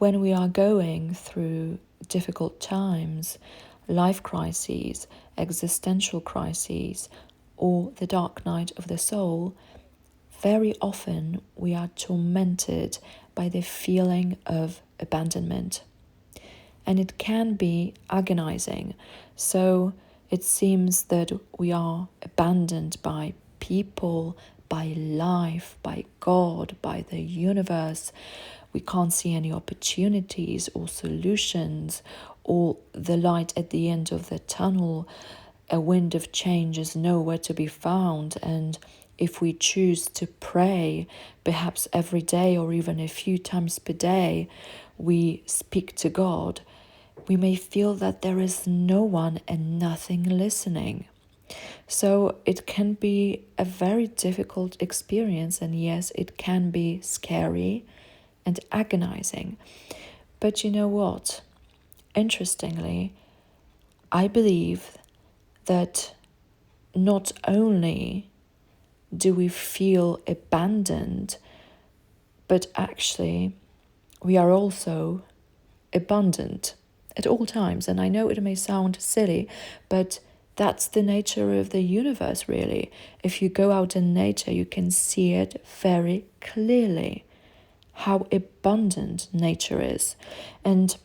when we are going through difficult times, life crises, existential crises, or the dark night of the soul, very often we are tormented by the feeling of abandonment. And it can be agonizing. So it seems that we are abandoned by people, by life, by God, by the universe. We can't see any opportunities or solutions or the light at the end of the tunnel. A wind of change is nowhere to be found, and if we choose to pray, perhaps every day or even a few times per day, we speak to God, we may feel that there is no one and nothing listening. So it can be a very difficult experience, and yes, it can be scary and agonizing. But you know what? Interestingly, I believe that not only do we feel abandoned, but actually we are also abundant at all times. And I know it may sound silly, but that's the nature of the universe, really. If you go out in nature, you can see it very clearly, how abundant nature is. And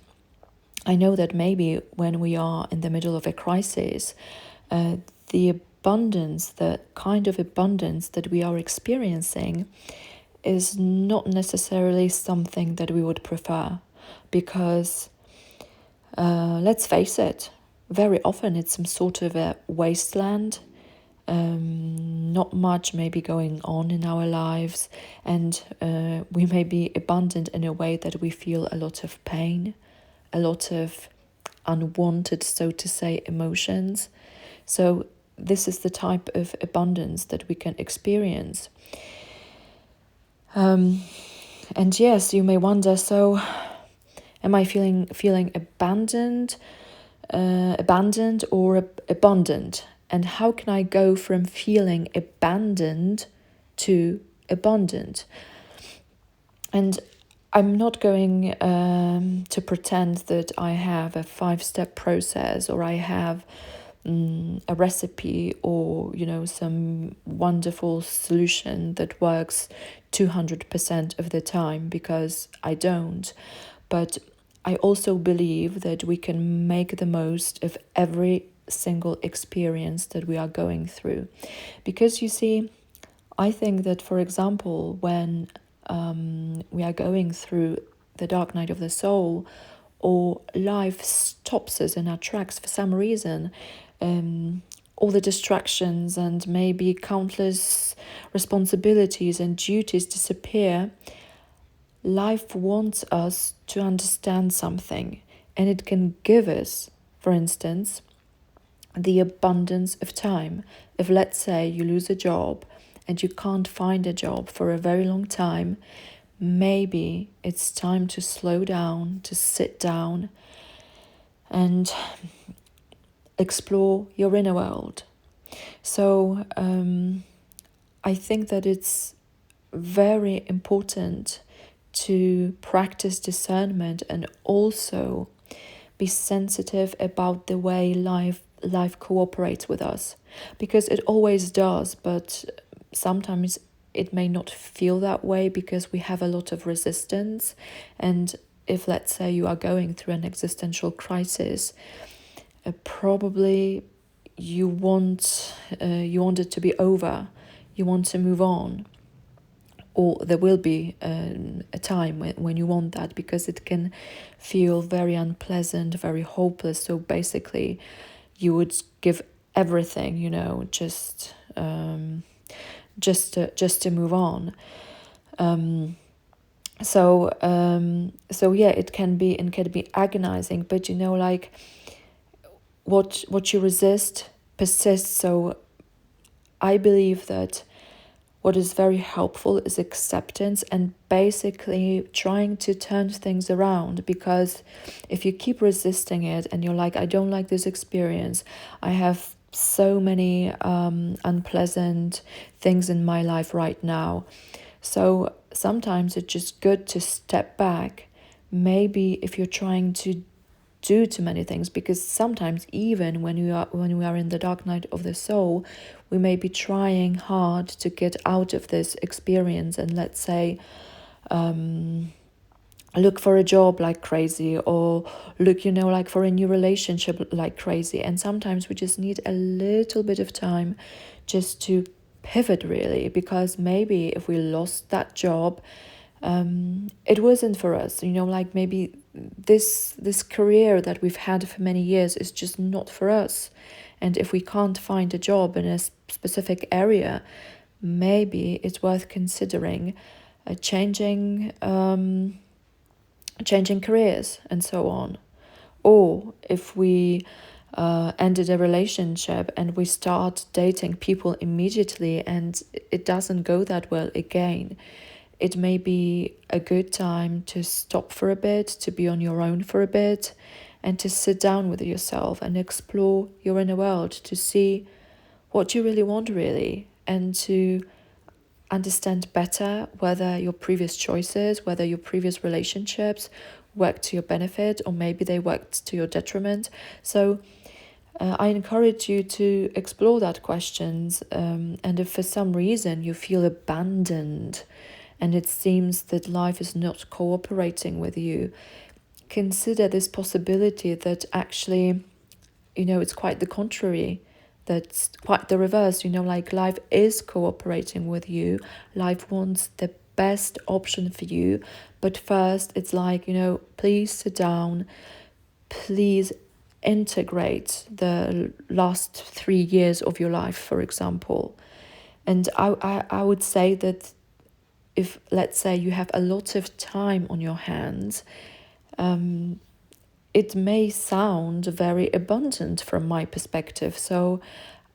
I know that maybe when we are in the middle of a crisis, the abundance, the kind of abundance that we are experiencing is not necessarily something that we would prefer, because let's face it, very often it's some sort of a wasteland, not much may be going on in our lives, and we may be abundant in a way that we feel a lot of pain, a lot of unwanted, so to say, emotions. So this is the type of abundance that we can experience. And yes, you may wonder, so am I feeling abandoned or abundant? And how can I go from feeling abandoned to abundant? And I'm not going to pretend that I have a 5-step process, or I have a recipe, or some wonderful solution that works 200% of the time, because I don't. But I also believe that we can make the most of every single experience that we are going through. Because you see, I think that, for example, when we are going through the dark night of the soul, or life stops us in our tracks for some reason, all the distractions and maybe countless responsibilities and duties disappear, life wants us to understand something, and it can give us, for instance, the abundance of time. If, let's say, you lose a job and you can't find a job for a very long time, maybe it's time to slow down, to sit down and explore your inner world. So I think that it's very important to practice discernment and also be sensitive about the way life cooperates with us, because it always does, but sometimes it may not feel that way because we have a lot of resistance. And if, let's say, you are going through an existential crisis, probably you want it to be over, you want to move on, or there will be a time when you want that, because it can feel very unpleasant, very hopeless. So basically you would give everything, just to move on. So yeah, it can be agonizing, but like what you resist persists. So I believe that what is very helpful is acceptance and basically trying to turn things around, because if you keep resisting it and you're like, I don't like this experience, I have so many unpleasant things in my life right now. So sometimes it's just good to step back, maybe if you're trying to do too many things, because sometimes even when we are in the dark night of the soul, we may be trying hard to get out of this experience, and let's say look for a job like crazy, or look, like for a new relationship like crazy. And sometimes we just need a little bit of time just to pivot, really, because maybe if we lost that job, it wasn't for us, like maybe this career that we've had for many years is just not for us. And if we can't find a job in a specific area, maybe it's worth considering changing careers and so on. Or if we ended a relationship and we start dating people immediately and it doesn't go that well again, it may be a good time to stop for a bit, to be on your own for a bit, and to sit down with yourself and explore your inner world, to see what you really want, really, and to understand better whether your previous choices, whether your previous relationships worked to your benefit, or maybe they worked to your detriment. So I encourage you to explore that questions. And if for some reason you feel abandoned and it seems that life is not cooperating with you, consider this possibility that actually, it's quite the contrary. That's quite the reverse, like life is cooperating with you. Life wants the best option for you. But first, it's like, please sit down, please integrate the last 3 years of your life, for example. And I would say that if, let's say, you have a lot of time on your hands, it may sound very abundant from my perspective. So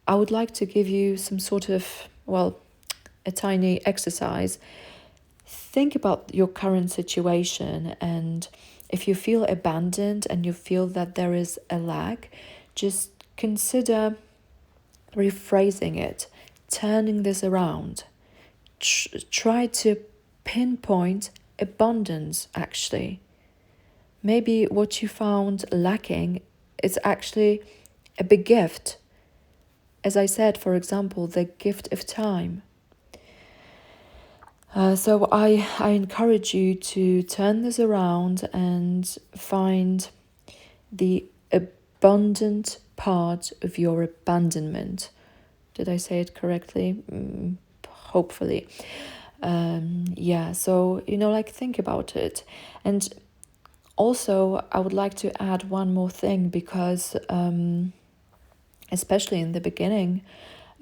I would like to give you some sort of, a tiny exercise. Think about your current situation, and if you feel abandoned and you feel that there is a lack, just consider rephrasing it, turning this around. Try to pinpoint abundance, actually. Maybe what you found lacking is actually a big gift. As I said, for example, the gift of time. So I encourage you to turn this around and find the abundant part of your abandonment. Did I say it correctly? Hopefully. So, think about it. And also, I would like to add one more thing, because especially in the beginning,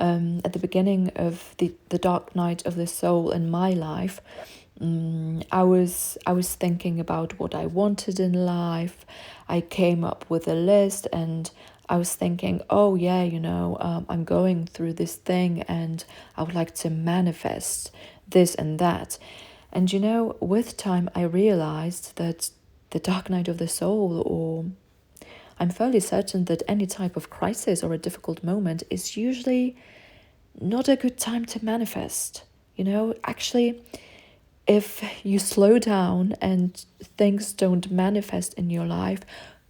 at the beginning of the dark night of the soul in my life, I was thinking about what I wanted in life. I came up with a list, and I was thinking, oh yeah, I'm going through this thing and I would like to manifest this and that. And with time I realized that the dark night of the soul, or I'm fairly certain that any type of crisis or a difficult moment, is usually not a good time to manifest. Actually, if you slow down and things don't manifest in your life,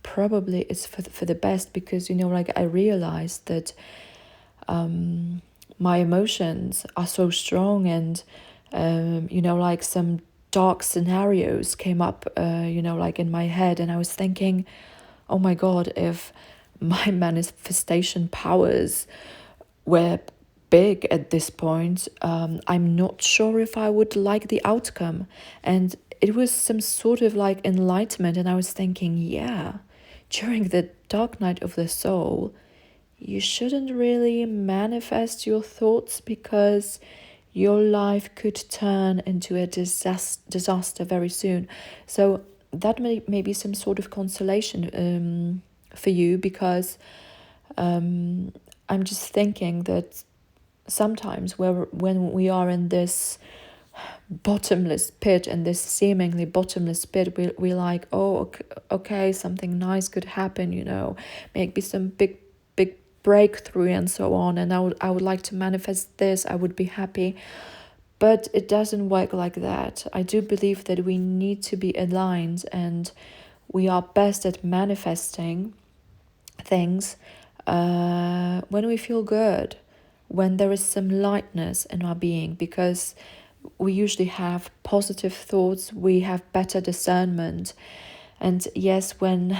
probably it's for the best, because I realized that my emotions are so strong, and some dark scenarios came up in my head, and I was thinking, oh my God, if my manifestation powers were big at this point, I'm not sure if I would like the outcome. And it was some sort of enlightenment, and I was thinking, yeah, during the dark night of the soul, you shouldn't really manifest your thoughts, because your life could turn into a disaster very soon. So that may be some sort of consolation for you, because I'm just thinking that sometimes when we are in this bottomless pit, and this seemingly bottomless pit, we like, oh, okay, something nice could happen, maybe some big breakthrough and so on, and I would like to manifest this, I would be happy. But it doesn't work like that. I do believe that we need to be aligned, and we are best at manifesting things when we feel good, when there is some lightness in our being, because we usually have positive thoughts, we have better discernment. And yes, when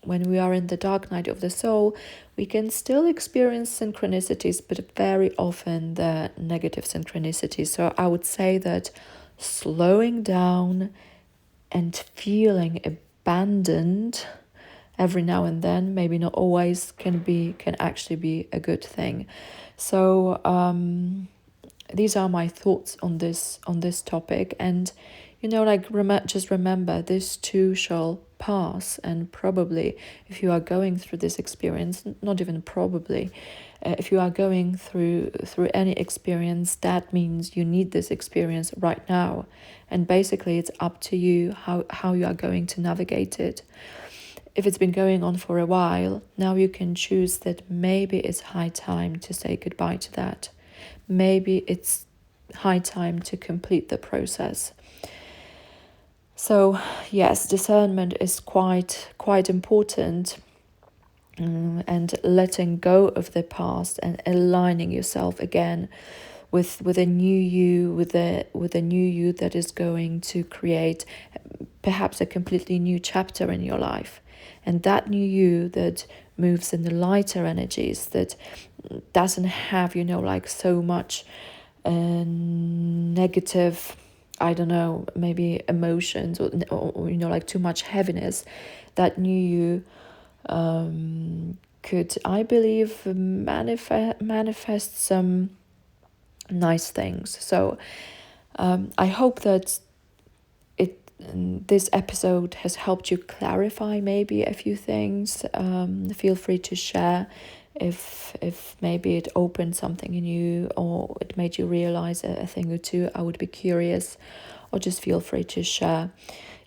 we are in the dark night of the soul, we can still experience synchronicities, but very often the negative synchronicities. So I would say that slowing down and feeling abandoned every now and then, maybe not always, can actually be a good thing. So these are my thoughts on this topic. And just remember, this too shall pass. And probably, if you are going through this experience, not even probably, if you are going through any experience, that means you need this experience right now. And basically, it's up to you how you are going to navigate it. If it's been going on for a while, now you can choose that maybe it's high time to say goodbye to that. Maybe it's high time to complete the process. So yes, discernment is quite important, and letting go of the past and aligning yourself again with a new you, with a new you that is going to create perhaps a completely new chapter in your life. And that new you that moves in the lighter energies, that doesn't have, so much negative, I don't know, maybe emotions or too much heaviness. That new you could, I believe, manifest some nice things. So I hope that this episode has helped you clarify maybe a few things. Feel free to share if maybe it opened something in you, or it made you realize a thing or two. I would be curious. Or just feel free to share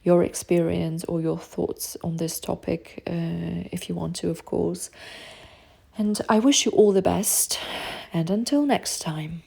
your experience or your thoughts on this topic, if you want to, of course. And I wish you all the best, and until next time.